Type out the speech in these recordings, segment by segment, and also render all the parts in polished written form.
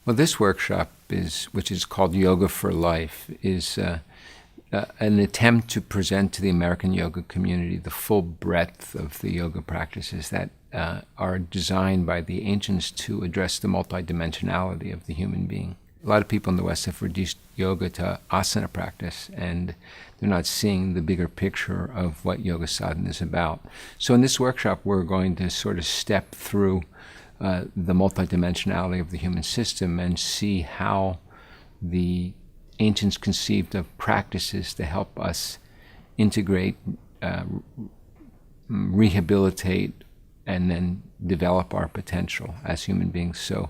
Well, this workshop which is called Yoga for Life, is an attempt to present to the American yoga community the full breadth of the yoga practices that are designed by the ancients to address the multidimensionality of the human being. A lot of people in the West have reduced yoga to asana practice, and they're not seeing the bigger picture of what yoga sadhana is about. So in this workshop, we're going to sort of step through the multidimensionality of the human system and see how the ancients conceived of practices to help us integrate, rehabilitate, and then develop our potential as human beings. So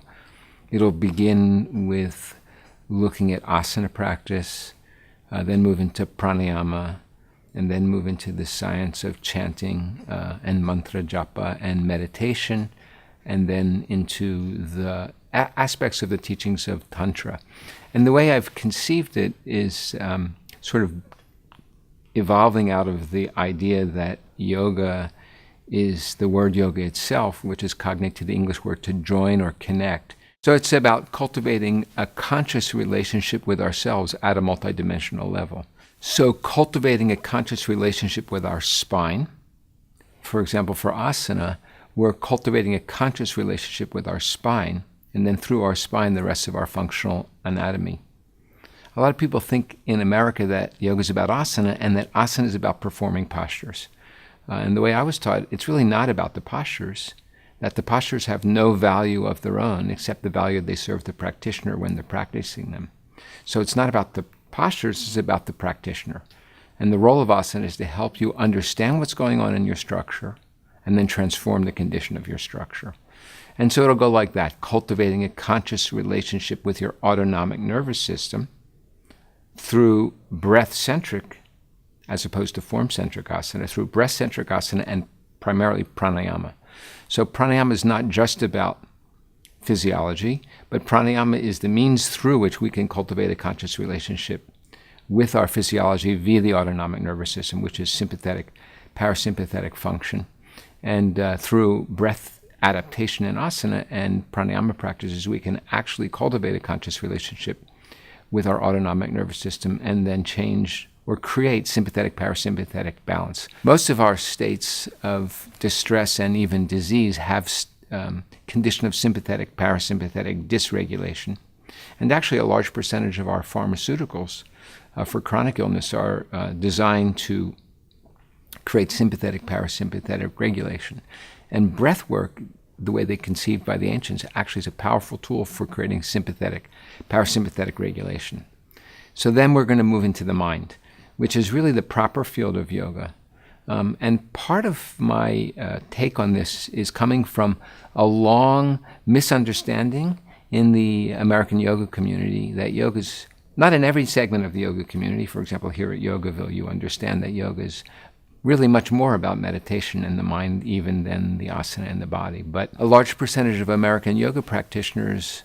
it'll begin with looking at asana practice, then move into pranayama, and then move into the science of chanting and mantra japa and meditation, and then into the aspects of the teachings of tantra. And the way I've conceived it is sort of evolving out of the idea that yoga is the word yoga itself, which is cognate to the English word to join or connect. So it's about cultivating a conscious relationship with ourselves at a multidimensional level. So cultivating a conscious relationship with our spine. For example, for asana, we're cultivating a conscious relationship with our spine, and then through our spine, the rest of our functional anatomy. A lot of people think in America that yoga is about asana and that asana is about performing postures. And the way I was taught, it's really not about the postures, that the postures have no value of their own except the value they serve the practitioner when they're practicing them. So it's not about the postures, it's about the practitioner. And the role of asana is to help you understand what's going on in your structure and then transform the condition of your structure. And so it'll go like that, cultivating a conscious relationship with your autonomic nervous system through breath-centric, as opposed to form-centric asana, through breath-centric asana and primarily pranayama. So pranayama is not just about physiology, but pranayama is the means through which we can cultivate a conscious relationship with our physiology via the autonomic nervous system, which is sympathetic, parasympathetic function. And through breath adaptation in asana and pranayama practices, we can actually cultivate a conscious relationship with our autonomic nervous system and then change or create sympathetic parasympathetic balance. Most of our states of distress and even disease have condition of sympathetic parasympathetic dysregulation. And actually a large percentage of our pharmaceuticals for chronic illness are designed to create sympathetic parasympathetic regulation. And breath work, the way they conceived by the ancients, actually is a powerful tool for creating sympathetic parasympathetic regulation. So then we're going to move into the mind, which is really the proper field of yoga. And part of my take on this is coming from a long misunderstanding in the American yoga community that yoga's not in every segment of the yoga community. For example, here at Yogaville, you understand that yoga is really much more about meditation and the mind even than the asana and the body. But a large percentage of American yoga practitioners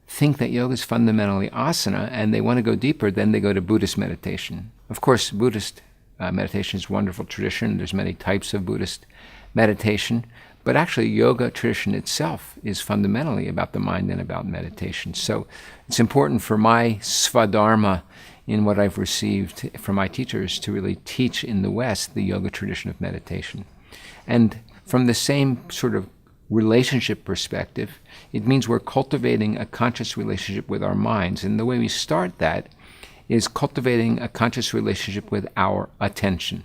think that yoga is fundamentally asana, and they want to go deeper, then they go to Buddhist meditation. Of course, Buddhist meditation is a wonderful tradition. There's many types of Buddhist meditation, but actually yoga tradition itself is fundamentally about the mind and about meditation. So it's important for my svadharma in what I've received from my teachers to really teach in the West the yoga tradition of meditation. And from the same sort of relationship perspective, it means we're cultivating a conscious relationship with our minds. And the way we start that is cultivating a conscious relationship with our attention.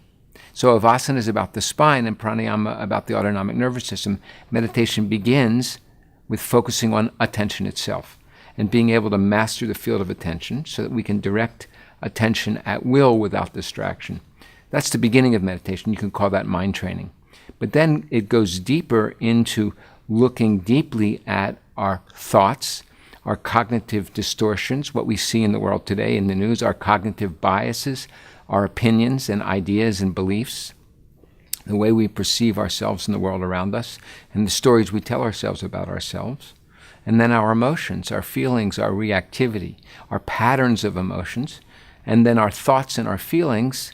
So if asana is about the spine and pranayama about the autonomic nervous system, meditation begins with focusing on attention itself and being able to master the field of attention so that we can direct attention at will without distraction. That's the beginning of meditation. You can call that mind training. But then it goes deeper into looking deeply at our thoughts, our cognitive distortions, what we see in the world today in the news, our cognitive biases, our opinions and ideas and beliefs, the way we perceive ourselves in the world around us, and the stories we tell ourselves about ourselves. And then our emotions, our feelings, our reactivity, our patterns of emotions, and then our thoughts and our feelings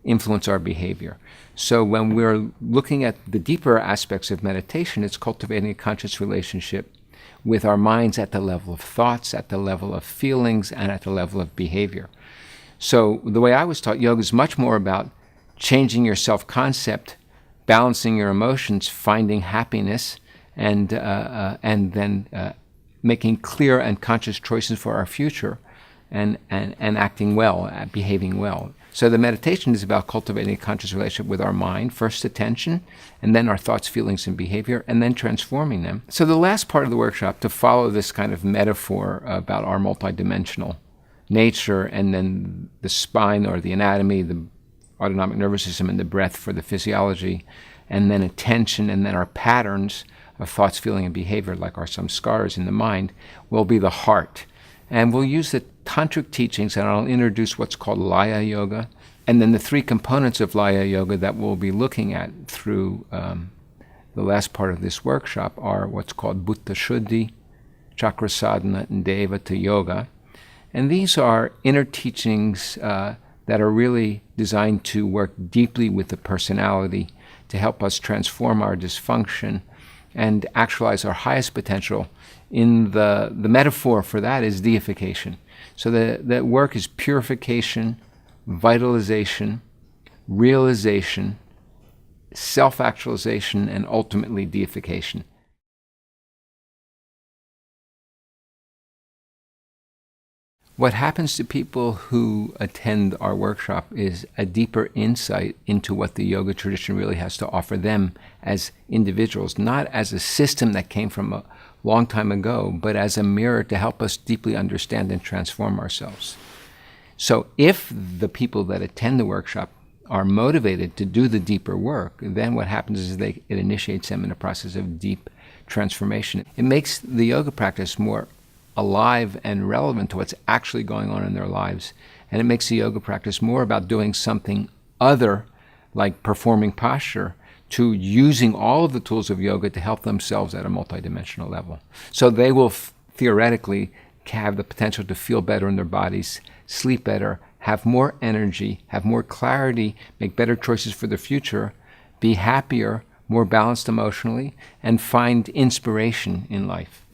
influence our behavior. So when we're looking at the deeper aspects of meditation, it's cultivating a conscious relationship with our minds at the level of thoughts, at the level of feelings, and at the level of behavior. So the way I was taught, yoga is much more about changing your self-concept, balancing your emotions, finding happiness, and then making clear and conscious choices for our future, and acting well, behaving well. So the meditation is about cultivating a conscious relationship with our mind, first attention, and then our thoughts, feelings, and behavior, and then transforming them. So the last part of the workshop, to follow this kind of metaphor about our multidimensional nature, and then the spine or the anatomy, the autonomic nervous system, and the breath for the physiology, and then attention, and then our patterns of thoughts, feeling, and behavior, like our samskaras in the mind, will be the heart. And we'll use the tantric teachings, and I'll introduce what's called Laya Yoga, and then the three components of Laya Yoga that we'll be looking at through the last part of this workshop are what's called Bhuta Shuddhi, Chakra Sadhana, and Devata Yoga. And these are inner teachings that are really designed to work deeply with the personality to help us transform our dysfunction and actualize our highest potential. In the metaphor for that is deification. So the work is purification, vitalization, realization, self-actualization, and ultimately deification. What happens to people who attend our workshop is a deeper insight into what the yoga tradition really has to offer them as individuals, not as a system that came from a long time ago, but as a mirror to help us deeply understand and transform ourselves. So if the people that attend the workshop are motivated to do the deeper work, then what happens is it initiates them in a process of deep transformation. It makes the yoga practice more alive and relevant to what's actually going on in their lives. And it makes the yoga practice more about doing something other, like performing posture, to using all of the tools of yoga to help themselves at a multidimensional level. So they will theoretically have the potential to feel better in their bodies, sleep better, have more energy, have more clarity, make better choices for the future, be happier, more balanced emotionally, and find inspiration in life.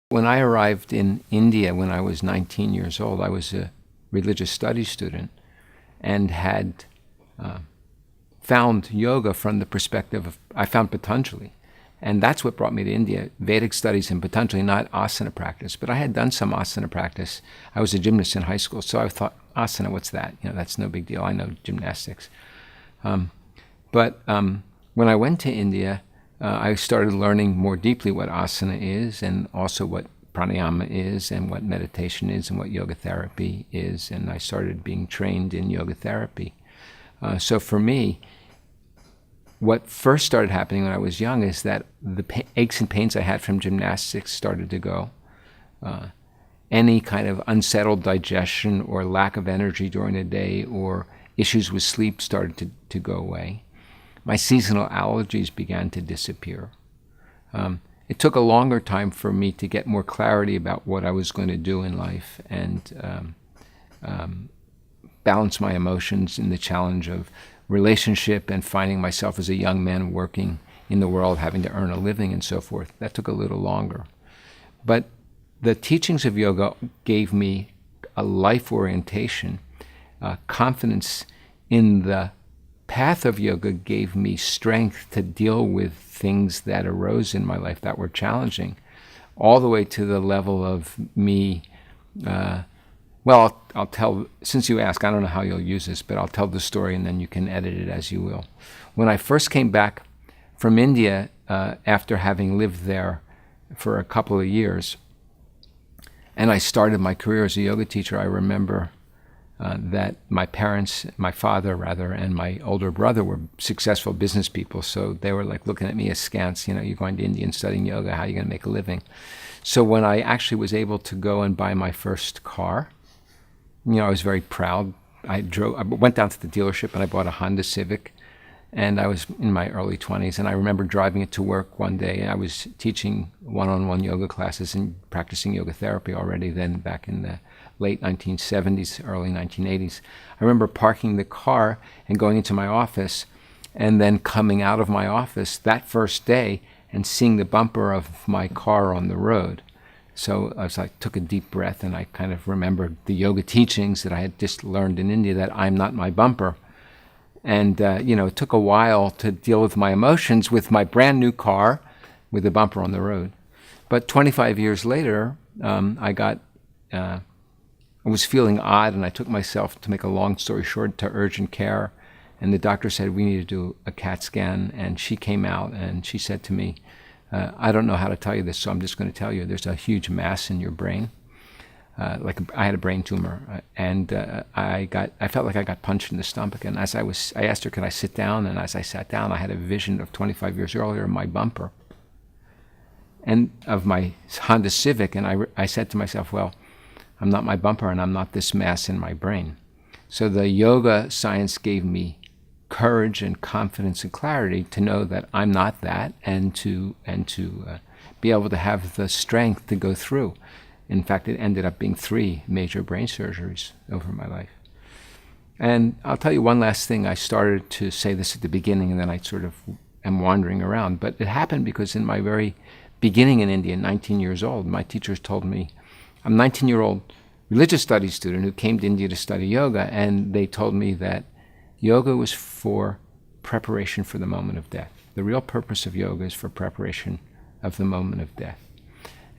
When I arrived in India when I was 19 years old, I was a religious studies student and had found yoga from the perspective of, I found Patanjali. And that's what brought me to India, Vedic studies in Patanjali, not asana practice. But I had done some asana practice. I was a gymnast in high school, so I thought, asana, what's that? That's no big deal. I know gymnastics. But when I went to India, I started learning more deeply what asana is, and also what pranayama is, and what meditation is, and what yoga therapy is. And I started being trained in yoga therapy. So for me, what first started happening when I was young is that the aches and pains I had from gymnastics started to go. Any kind of unsettled digestion or lack of energy during the day or issues with sleep started to go away. My seasonal allergies began to disappear. It took a longer time for me to get more clarity about what I was going to do in life and balance my emotions in the challenge of relationship and finding myself as a young man working in the world, having to earn a living and so forth. That took a little longer. But the teachings of yoga gave me a life orientation, confidence in the path of yoga gave me strength to deal with things that arose in my life that were challenging, all the way to the level of me, well, I'll tell, since you ask, I don't know how you'll use this, but I'll tell the story and then you can edit it as you will. When I first came back from India, after having lived there for a couple of years, and I started my career as a yoga teacher, I remember that my parents, my father rather, and my older brother were successful business people. So they were like looking at me askance, you're going to India and studying yoga, how are you going to make a living? So when I actually was able to go and buy my first car, I was very proud. I went down to the dealership and I bought a Honda Civic, and I was in my early 20s, and I remember driving it to work one day. I was teaching one-on-one yoga classes and practicing yoga therapy already then, back in the late 1970s, early 1980s. I remember parking the car and going into my office, and then coming out of my office that first day and seeing the bumper of my car on the road. So I was like, took a deep breath, and I kind of remembered the yoga teachings that I had just learned in India, that I'm not my bumper. And, it took a while to deal with my emotions with my brand new car with a bumper on the road. But 25 years later, I was feeling odd, and I took myself, to make a long story short, to urgent care. And the doctor said, we need to do a CAT scan. And she came out and she said to me, I don't know how to tell you this, so I'm just going to tell you, there's a huge mass in your brain. I had a brain tumor, and I felt like I got punched in the stomach. And I asked her, could I sit down? And as I sat down, I had a vision of 25 years earlier, my bumper, and of my Honda Civic. And I said to myself, well, I'm not my bumper, and I'm not this mass in my brain. So the yoga science gave me courage and confidence and clarity to know that I'm not that, and to be able to have the strength to go through. In fact, it ended up being 3 major brain surgeries over my life. And I'll tell you one last thing. I started to say this at the beginning, and then I sort of am wandering around. But it happened because in my very beginning in India, 19 years old, my teachers told me, I'm a 19-year-old religious studies student who came to India to study yoga, and they told me that yoga was for preparation for the moment of death. The real purpose of yoga is for preparation of the moment of death.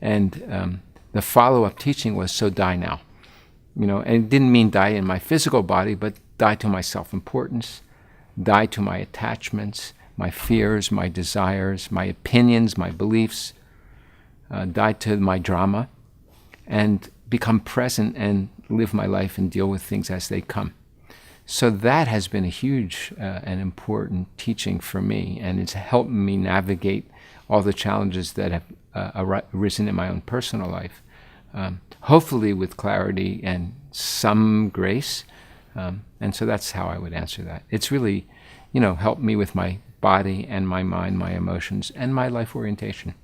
And the follow-up teaching was, so die now. And it didn't mean die in my physical body, but die to my self-importance, die to my attachments, my fears, my desires, my opinions, my beliefs, die to my drama, and become present and live my life and deal with things as they come. So that has been a huge and important teaching for me, and it's helped me navigate all the challenges that have arisen in my own personal life, hopefully with clarity and some grace. And so that's how I would answer that. It's really, helped me with my body and my mind, my emotions, and my life orientation.